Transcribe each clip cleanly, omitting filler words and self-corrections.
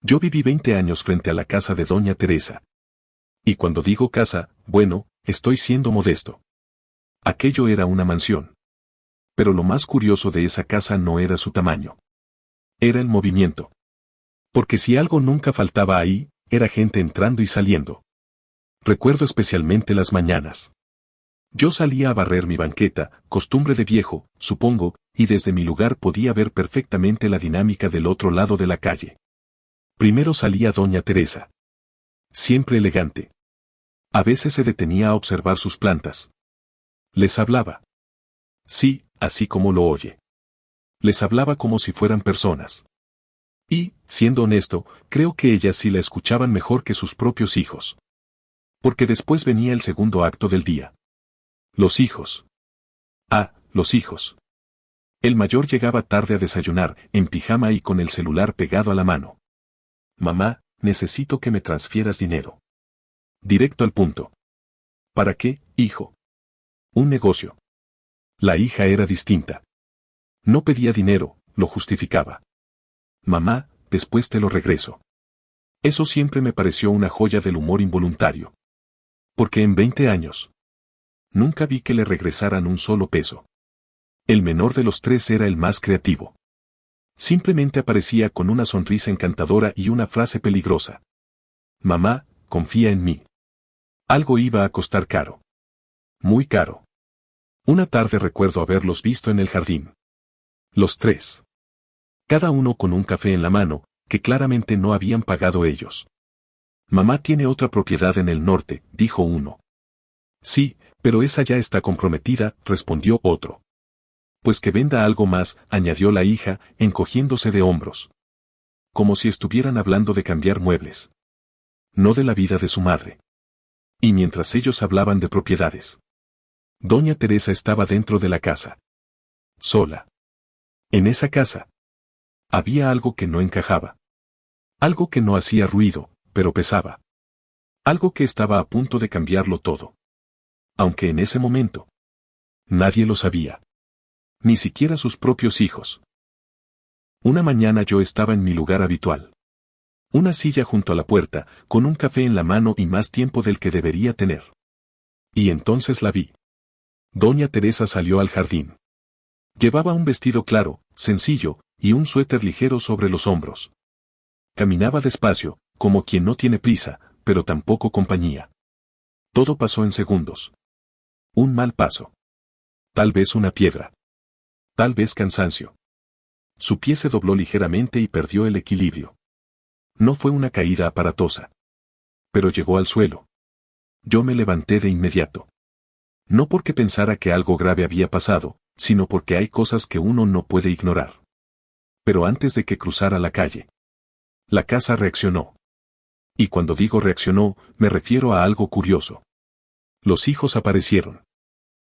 Yo viví 20 años frente a la casa de doña Teresa. Y cuando digo casa, bueno, estoy siendo modesto. Aquello era una mansión. Pero lo más curioso de esa casa no era su tamaño. Era el movimiento. Porque si algo nunca faltaba ahí, era gente entrando y saliendo. Recuerdo especialmente las mañanas. Yo salía a barrer mi banqueta, costumbre de viejo, supongo, y desde mi lugar podía ver perfectamente la dinámica del otro lado de la calle. Primero salía doña Teresa. Siempre elegante. A veces se detenía a observar sus plantas. Les hablaba. Sí, así como lo oye. Les hablaba como si fueran personas. Y, siendo honesto, creo que ellas sí la escuchaban mejor que sus propios hijos. Porque después venía el segundo acto del día. Los hijos. Ah, los hijos. El mayor llegaba tarde a desayunar, en pijama y con el celular pegado a la mano. Mamá, necesito que me transfieras dinero. Directo al punto. ¿Para qué, hijo? Un negocio. La hija era distinta. No pedía dinero, lo justificaba. Mamá, después te lo regreso. Eso siempre me pareció una joya del humor involuntario. Porque en 20 años. Nunca vi que le regresaran un solo peso. El menor de los tres era el más creativo. Simplemente aparecía con una sonrisa encantadora y una frase peligrosa. Mamá, confía en mí. Algo iba a costar caro. Muy caro. Una tarde recuerdo haberlos visto en el jardín. Los tres. Cada uno con un café en la mano, que claramente no habían pagado ellos. Mamá tiene otra propiedad en el norte, dijo uno. Sí, pero esa ya está comprometida, respondió otro. Pues que venda algo más, añadió la hija, encogiéndose de hombros. Como si estuvieran hablando de cambiar muebles. No de la vida de su madre. Y mientras ellos hablaban de propiedades. Doña Teresa estaba dentro de la casa. Sola. En esa casa. Había algo que no encajaba. Algo que no hacía ruido, pero pesaba. Algo que estaba a punto de cambiarlo todo. Aunque en ese momento. Nadie lo sabía. Ni siquiera sus propios hijos. Una mañana yo estaba en mi lugar habitual. Una silla junto a la puerta, con un café en la mano y más tiempo del que debería tener. Y entonces la vi. Doña Teresa salió al jardín. Llevaba un vestido claro, sencillo, y un suéter ligero sobre los hombros. Caminaba despacio, como quien no tiene prisa, pero tampoco compañía. Todo pasó en segundos. Un mal paso. Tal vez una piedra. Tal vez cansancio. Su pie se dobló ligeramente y perdió el equilibrio. No fue una caída aparatosa. Pero llegó al suelo. Yo me levanté de inmediato. No porque pensara que algo grave había pasado, sino porque hay cosas que uno no puede ignorar. Pero antes de que cruzara la calle, la casa reaccionó. Y cuando digo reaccionó, me refiero a algo curioso. Los hijos aparecieron.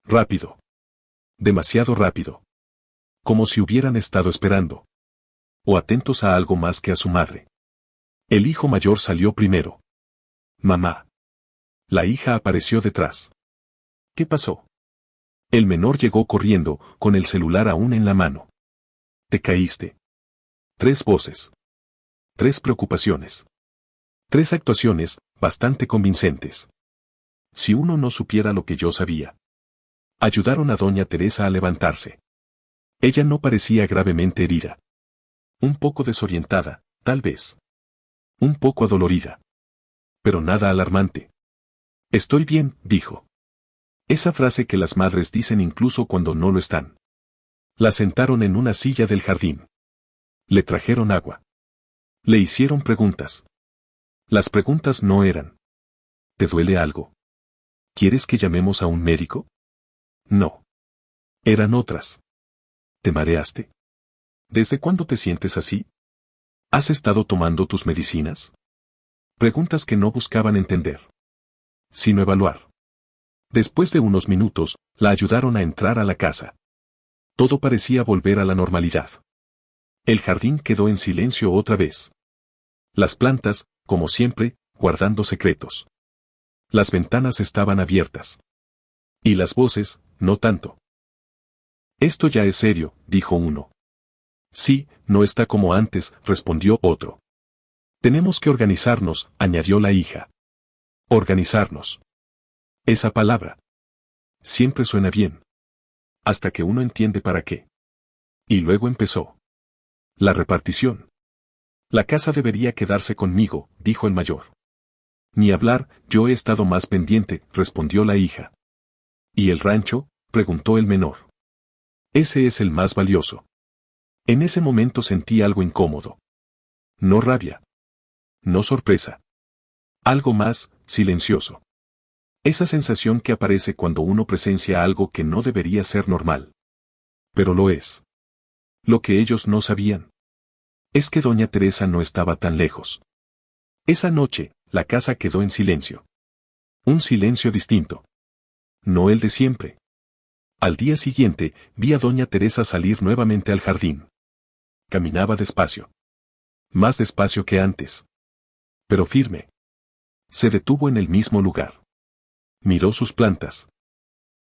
Rápido. Demasiado rápido. Como si hubieran estado esperando. O atentos a algo más que a su madre. El hijo mayor salió primero. Mamá. La hija apareció detrás. ¿Qué pasó? El menor llegó corriendo, con el celular aún en la mano. Te caíste. 3 voces. 3 preocupaciones. 3 actuaciones, bastante convincentes. Si uno no supiera lo que yo sabía. Ayudaron a doña Teresa a levantarse. Ella no parecía gravemente herida. Un poco desorientada, tal vez. Un poco adolorida. Pero nada alarmante. Estoy bien, dijo. Esa frase que las madres dicen incluso cuando no lo están. La sentaron en una silla del jardín. Le trajeron agua. Le hicieron preguntas. Las preguntas no eran. ¿Te duele algo? ¿Quieres que llamemos a un médico? No. Eran otras. ¿Te mareaste? ¿Desde cuándo te sientes así? ¿Has estado tomando tus medicinas? Preguntas que no buscaban entender, sino evaluar. Después de unos minutos, la ayudaron a entrar a la casa. Todo parecía volver a la normalidad. El jardín quedó en silencio otra vez. Las plantas, como siempre, guardando secretos. Las ventanas estaban abiertas. Y las voces, no tanto. Esto ya es serio, dijo uno. Sí, no está como antes, respondió otro. Tenemos que organizarnos, añadió la hija. Organizarnos. Esa palabra. Siempre suena bien. Hasta que uno entiende para qué. Y luego empezó. La repartición. La casa debería quedarse conmigo, dijo el mayor. Ni hablar, yo he estado más pendiente, respondió la hija. ¿Y el rancho?, preguntó el menor. Ese es el más valioso. En ese momento sentí algo incómodo. No rabia. No sorpresa. Algo más, silencioso. Esa sensación que aparece cuando uno presencia algo que no debería ser normal. Pero lo es. Lo que ellos no sabían es que doña Teresa no estaba tan lejos. Esa noche, la casa quedó en silencio. Un silencio distinto. No el de siempre. Al día siguiente, vi a doña Teresa salir nuevamente al jardín. Caminaba despacio. Más despacio que antes. Pero firme. Se detuvo en el mismo lugar. Miró sus plantas.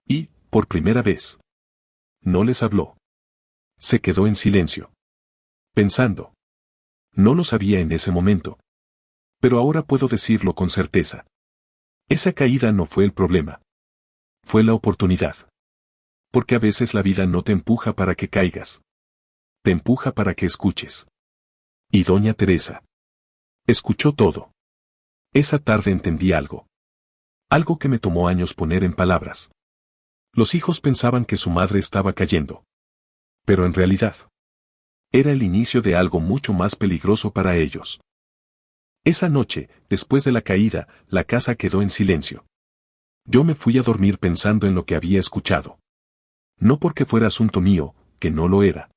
Y, por primera vez, no les habló. Se quedó en silencio. Pensando. No lo sabía en ese momento. Pero ahora puedo decirlo con certeza. Esa caída no fue el problema. Fue la oportunidad. Porque a veces la vida no te empuja para que caigas. Te empuja para que escuches. Y doña Teresa escuchó todo. Esa tarde entendí algo. Algo que me tomó años poner en palabras. Los hijos pensaban que su madre estaba cayendo. Pero en realidad, era el inicio de algo mucho más peligroso para ellos. Esa noche, después de la caída, la casa quedó en silencio. Yo me fui a dormir pensando en lo que había escuchado. No porque fuera asunto mío, que no lo era.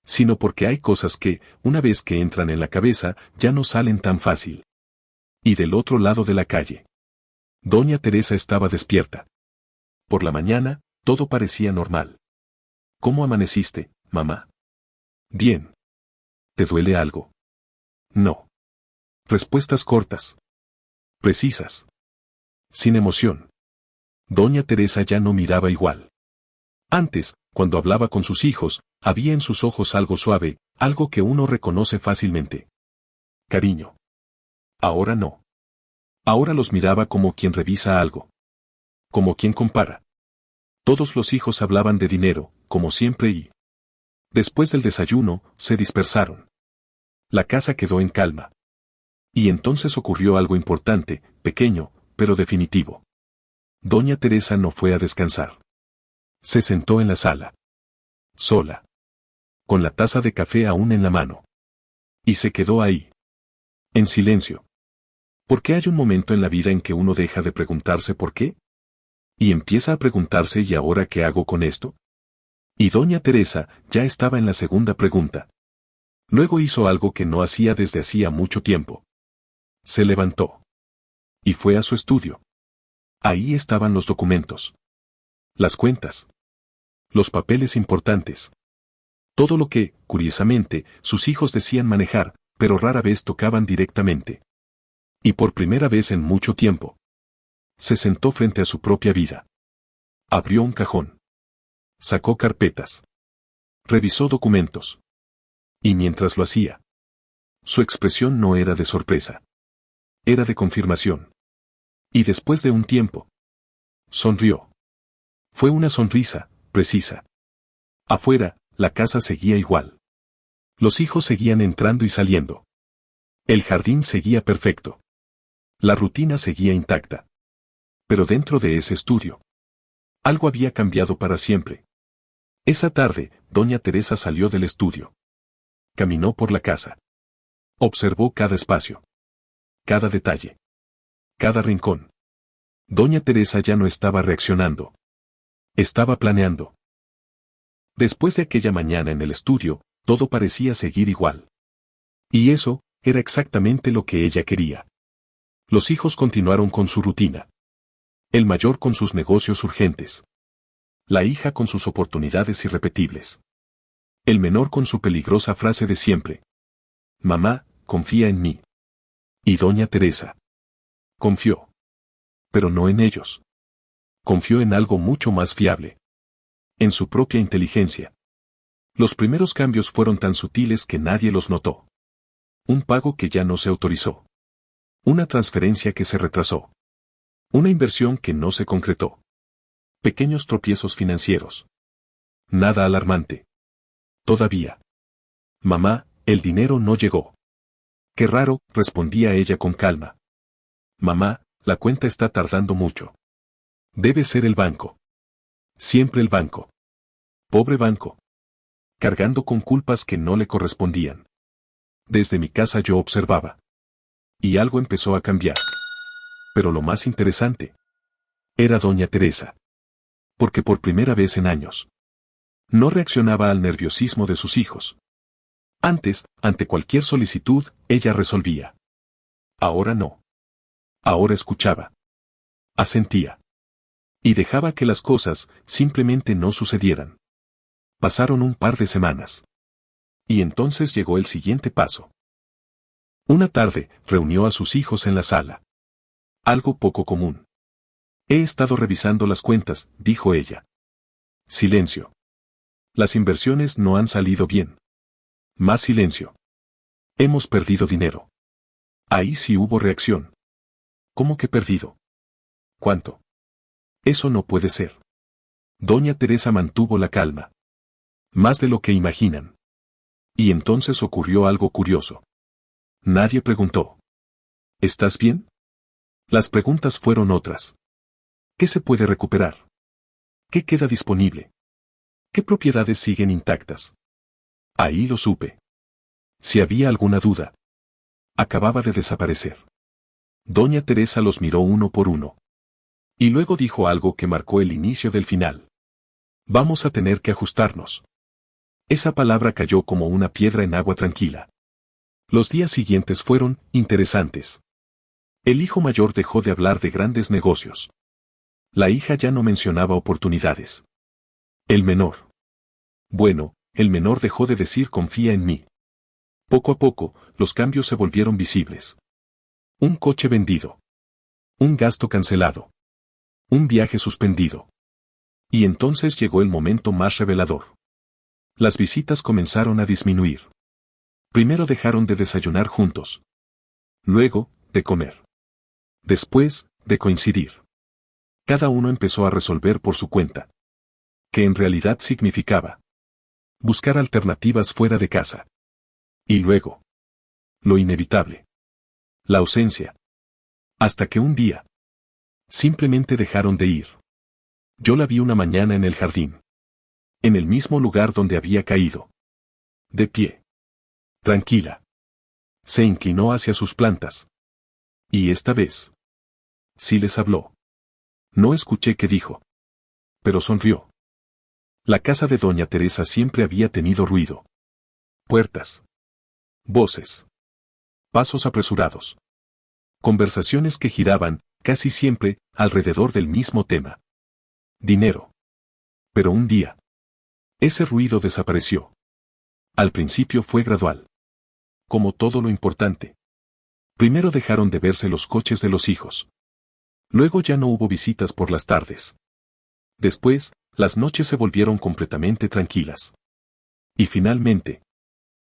Sino porque hay cosas que, una vez que entran en la cabeza, ya no salen tan fácil. Y del otro lado de la calle, doña Teresa estaba despierta. Por la mañana, todo parecía normal. ¿Cómo amaneciste, mamá? Bien. ¿Te duele algo? No. Respuestas cortas. Precisas. Sin emoción. Doña Teresa ya no miraba igual. Antes, cuando hablaba con sus hijos, había en sus ojos algo suave, algo que uno reconoce fácilmente. Cariño. Ahora no. Ahora los miraba como quien revisa algo. Como quien compara. Todos los hijos hablaban de dinero, como siempre y... Después del desayuno, se dispersaron. La casa quedó en calma. Y entonces ocurrió algo importante, pequeño, pero definitivo. Doña Teresa no fue a descansar. Se sentó en la sala. Sola. Con la taza de café aún en la mano. Y se quedó ahí. En silencio. Porque hay un momento en la vida en que uno deja de preguntarse por qué. Y empieza a preguntarse ¿y ahora qué hago con esto? Y doña Teresa ya estaba en la segunda pregunta. Luego hizo algo que no hacía desde hacía mucho tiempo. Se levantó. Y fue a su estudio. Ahí estaban los documentos. Las cuentas. Los papeles importantes. Todo lo que, curiosamente, sus hijos decían manejar, pero rara vez tocaban directamente. Y por primera vez en mucho tiempo, se sentó frente a su propia vida. Abrió un cajón. Sacó carpetas. Revisó documentos. Y mientras lo hacía, su expresión no era de sorpresa. Era de confirmación. Y después de un tiempo, sonrió. Fue una sonrisa, precisa. Afuera, la casa seguía igual. Los hijos seguían entrando y saliendo. El jardín seguía perfecto. La rutina seguía intacta. Pero dentro de ese estudio, algo había cambiado para siempre. Esa tarde, doña Teresa salió del estudio. Caminó por la casa. Observó cada espacio. Cada detalle. Cada rincón. Doña Teresa ya no estaba reaccionando. Estaba planeando. Después de aquella mañana en el estudio, todo parecía seguir igual. Y eso, era exactamente lo que ella quería. Los hijos continuaron con su rutina. El mayor con sus negocios urgentes. La hija con sus oportunidades irrepetibles. El menor con su peligrosa frase de siempre. Mamá, confía en mí. Y doña Teresa confió. Pero no en ellos. Confió en algo mucho más fiable. En su propia inteligencia. Los primeros cambios fueron tan sutiles que nadie los notó. Un pago que ya no se autorizó. Una transferencia que se retrasó. Una inversión que no se concretó. Pequeños tropiezos financieros. Nada alarmante. Todavía. Mamá, el dinero no llegó. Qué raro, respondía ella con calma. Mamá, la cuenta está tardando mucho. Debe ser el banco. Siempre el banco. Pobre banco. Cargando con culpas que no le correspondían. Desde mi casa yo observaba. Y algo empezó a cambiar. Pero lo más interesante era doña Teresa. Porque por primera vez en años no reaccionaba al nerviosismo de sus hijos. Antes, ante cualquier solicitud, ella resolvía. Ahora no. Ahora escuchaba. Asentía. Y dejaba que las cosas simplemente no sucedieran. Pasaron un par de semanas. Y entonces llegó el siguiente paso. Una tarde, reunió a sus hijos en la sala. Algo poco común. He estado revisando las cuentas, dijo ella. Silencio. Las inversiones no han salido bien. Más silencio. Hemos perdido dinero. Ahí sí hubo reacción. ¿Cómo que perdido? ¿Cuánto? Eso no puede ser. Doña Teresa mantuvo la calma. Más de lo que imaginan. Y entonces ocurrió algo curioso. Nadie preguntó. ¿Estás bien? Las preguntas fueron otras. ¿Qué se puede recuperar? ¿Qué queda disponible? ¿Qué propiedades siguen intactas? Ahí lo supe. Si había alguna duda. Acababa de desaparecer. Doña Teresa los miró uno por uno. Y luego dijo algo que marcó el inicio del final. Vamos a tener que ajustarnos. Esa palabra cayó como una piedra en agua tranquila. Los días siguientes fueron interesantes. El hijo mayor dejó de hablar de grandes negocios. La hija ya no mencionaba oportunidades. El menor. Bueno, el menor dejó de decir confía en mí. Poco a poco, los cambios se volvieron visibles. Un coche vendido. Un gasto cancelado. Un viaje suspendido. Y entonces llegó el momento más revelador. Las visitas comenzaron a disminuir. Primero dejaron de desayunar juntos. Luego, de comer. Después, de coincidir. Cada uno empezó a resolver por su cuenta. Que en realidad significaba buscar alternativas fuera de casa. Y luego, lo inevitable. La ausencia. Hasta que un día, simplemente dejaron de ir. Yo la vi una mañana en el jardín. En el mismo lugar donde había caído. De pie. Tranquila. Se inclinó hacia sus plantas. Y esta vez, sí les habló. No escuché qué dijo. Pero sonrió. La casa de doña Teresa siempre había tenido ruido. Puertas. Voces. Pasos apresurados. Conversaciones que giraban, casi siempre, alrededor del mismo tema. Dinero. Pero un día, ese ruido desapareció. Al principio fue gradual. Como todo lo importante. Primero dejaron de verse los coches de los hijos. Luego ya no hubo visitas por las tardes. Después, las noches se volvieron completamente tranquilas. Y finalmente,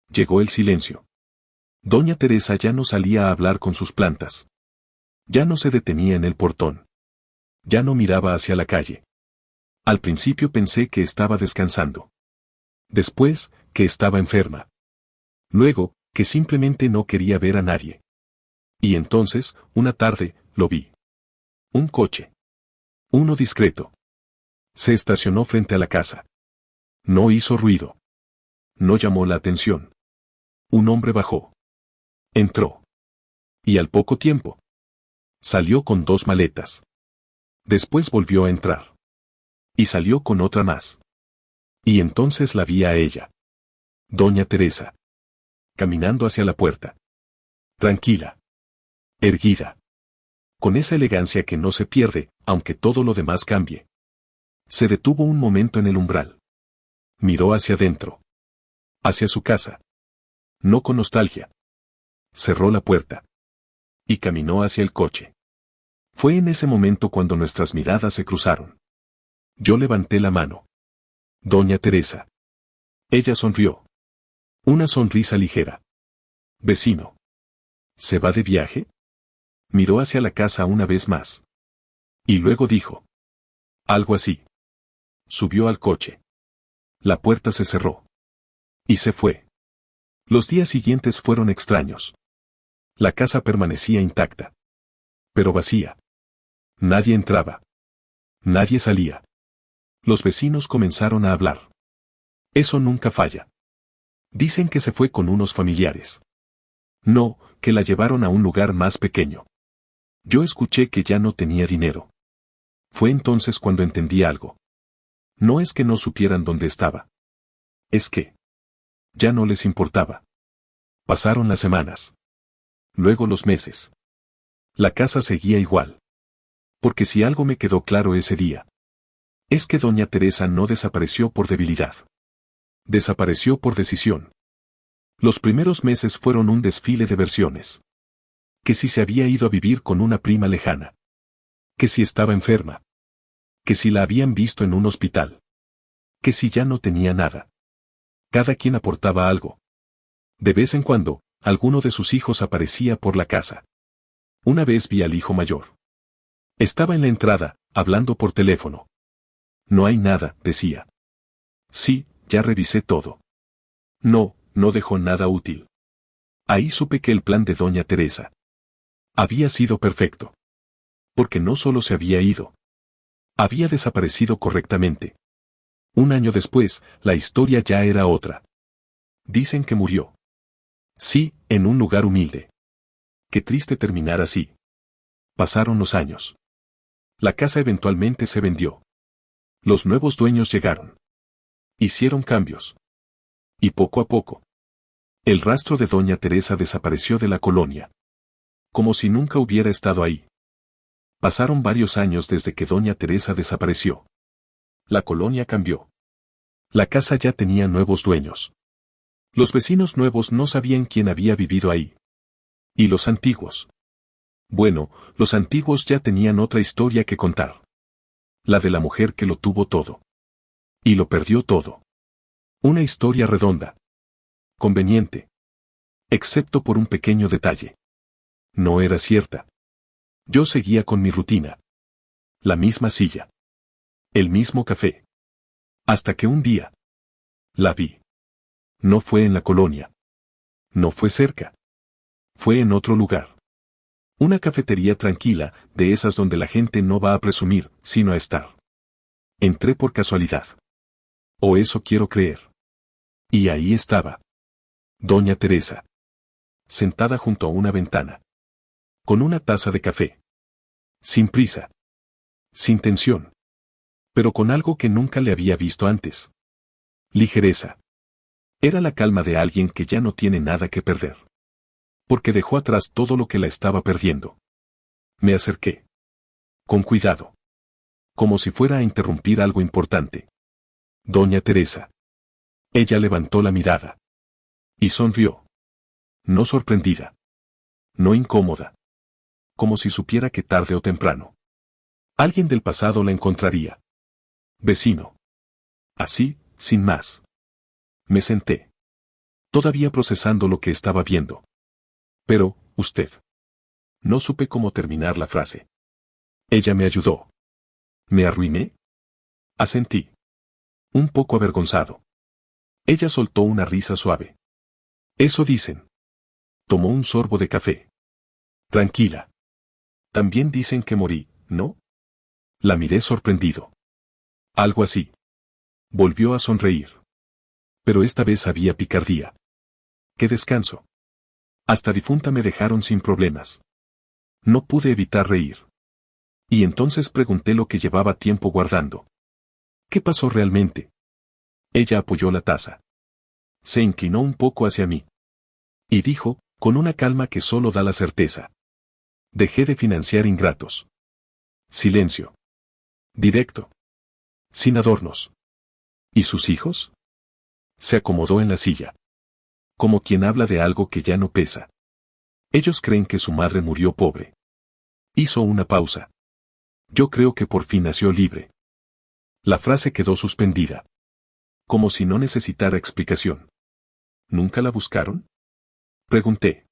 llegó el silencio. Doña Teresa ya no salía a hablar con sus plantas. Ya no se detenía en el portón. Ya no miraba hacia la calle. Al principio pensé que estaba descansando. Después, que estaba enferma. Luego, que simplemente no quería ver a nadie. Y entonces, una tarde, lo vi. Un coche. Uno discreto. Se estacionó frente a la casa. No hizo ruido. No llamó la atención. Un hombre bajó. Entró. Y al poco tiempo, salió con 2 maletas. Después volvió a entrar. Y salió con otra más. Y entonces la vi a ella. Doña Teresa. Caminando hacia la puerta. Tranquila. Erguida. Con esa elegancia que no se pierde, aunque todo lo demás cambie. Se detuvo un momento en el umbral. Miró hacia adentro. Hacia su casa. No con nostalgia. Cerró la puerta. Y caminó hacia el coche. Fue en ese momento cuando nuestras miradas se cruzaron. Yo levanté la mano. Doña Teresa. Ella sonrió. Una sonrisa ligera. Vecino. ¿Se va de viaje? Miró hacia la casa una vez más. Y luego dijo. Algo así. Subió al coche. La puerta se cerró. Y se fue. Los días siguientes fueron extraños. La casa permanecía intacta. Pero vacía. Nadie entraba. Nadie salía. Los vecinos comenzaron a hablar. Eso nunca falla. Dicen que se fue con unos familiares. No, que la llevaron a un lugar más pequeño. Yo escuché que ya no tenía dinero. Fue entonces cuando entendí algo. No es que no supieran dónde estaba. Es que ya no les importaba. Pasaron las semanas. Luego los meses. La casa seguía igual. Porque si algo me quedó claro ese día, es que doña Teresa no desapareció por debilidad. Desapareció por decisión. Los primeros meses fueron un desfile de versiones. Que si se había ido a vivir con una prima lejana. Que si estaba enferma. Que si la habían visto en un hospital. Que si ya no tenía nada. Cada quien aportaba algo. De vez en cuando, alguno de sus hijos aparecía por la casa. Una vez vi al hijo mayor. Estaba en la entrada, hablando por teléfono. No hay nada, decía. Sí, ya revisé todo. No, no dejó nada útil. Ahí supe que el plan de doña Teresa había sido perfecto. Porque no solo se había ido. Había desaparecido correctamente. Un año después, la historia ya era otra. Dicen que murió. Sí, en un lugar humilde. Qué triste terminar así. Pasaron los años. La casa eventualmente se vendió. Los nuevos dueños llegaron. Hicieron cambios. Y poco a poco, el rastro de doña Teresa desapareció de la colonia. Como si nunca hubiera estado ahí. Pasaron varios años desde que doña Teresa desapareció. La colonia cambió. La casa ya tenía nuevos dueños. Los vecinos nuevos no sabían quién había vivido ahí. ¿Y los antiguos? Bueno, los antiguos ya tenían otra historia que contar. La de la mujer que lo tuvo todo. Y lo perdió todo. Una historia redonda. Conveniente. Excepto por un pequeño detalle. No era cierta. Yo seguía con mi rutina. La misma silla. El mismo café. Hasta que un día la vi. No fue en la colonia. No fue cerca. Fue en otro lugar. Una cafetería tranquila, de esas donde la gente no va a presumir, sino a estar. Entré por casualidad. O eso quiero creer. Y ahí estaba. Doña Teresa. Sentada junto a una ventana. Con una taza de café. Sin prisa. Sin tensión. Pero con algo que nunca le había visto antes. Ligereza. Era la calma de alguien que ya no tiene nada que perder. Porque dejó atrás todo lo que la estaba perdiendo. Me acerqué. Con cuidado. Como si fuera a interrumpir algo importante. Doña Teresa. Ella levantó la mirada. Y sonrió. No sorprendida. No incómoda. Como si supiera que tarde o temprano alguien del pasado la encontraría. Vecino. Así, sin más. Me senté. Todavía procesando lo que estaba viendo. Pero, usted. No supe cómo terminar la frase. Ella me ayudó. ¿Me arruiné? Asentí. Un poco avergonzado. Ella soltó una risa suave. Eso dicen. Tomó un sorbo de café. Tranquila. También dicen que morí, ¿no? La miré sorprendido. Algo así. Volvió a sonreír. Pero esta vez había picardía. ¡Qué descanso! Hasta difunta me dejaron sin problemas. No pude evitar reír. Y entonces pregunté lo que llevaba tiempo guardando. ¿Qué pasó realmente? Ella apoyó la taza. Se inclinó un poco hacia mí. Y dijo, con una calma que solo da la certeza. Dejé de financiar ingratos. Silencio. Directo. Sin adornos. ¿Y sus hijos? Se acomodó en la silla. Como quien habla de algo que ya no pesa. Ellos creen que su madre murió pobre. Hizo una pausa. Yo creo que por fin nació libre. La frase quedó suspendida. Como si no necesitara explicación. ¿Nunca la buscaron? Pregunté.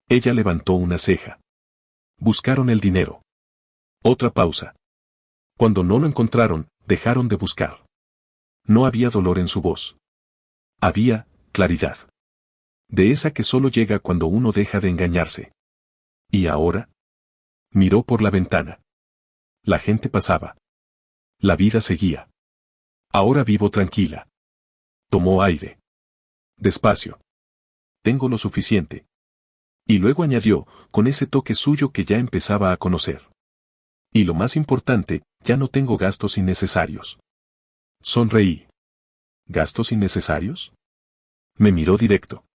Ella levantó una ceja. Buscaron el dinero. Otra pausa. Cuando no lo encontraron, dejaron de buscar. No había dolor en su voz. Había claridad. De esa que solo llega cuando uno deja de engañarse. ¿Y ahora? Miró por la ventana. La gente pasaba. La vida seguía. Ahora vivo tranquila. Tomó aire. Despacio. Tengo lo suficiente. Y luego añadió, con ese toque suyo que ya empezaba a conocer. Y lo más importante, ya no tengo gastos innecesarios. Sonreí. ¿Gastos innecesarios? Me miró directo.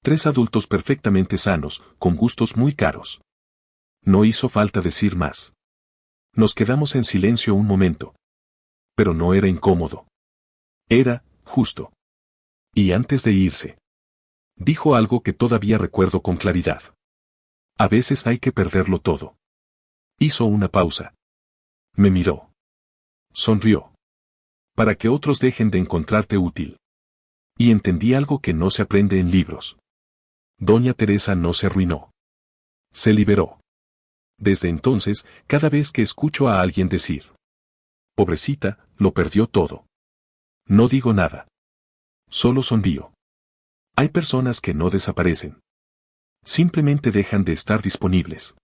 3 adultos perfectamente sanos, con gustos muy caros. No hizo falta decir más. Nos quedamos en silencio un momento. Pero no era incómodo. Era justo. Y antes de irse, dijo algo que todavía recuerdo con claridad. A veces hay que perderlo todo. Hizo una pausa. Me miró. Sonrió. Para que otros dejen de encontrarte útil. Y entendí algo que no se aprende en libros. Doña Teresa no se arruinó. Se liberó. Desde entonces, cada vez que escucho a alguien decir, pobrecita, lo perdió todo. No digo nada. Solo sonrío. Hay personas que no desaparecen. Simplemente dejan de estar disponibles.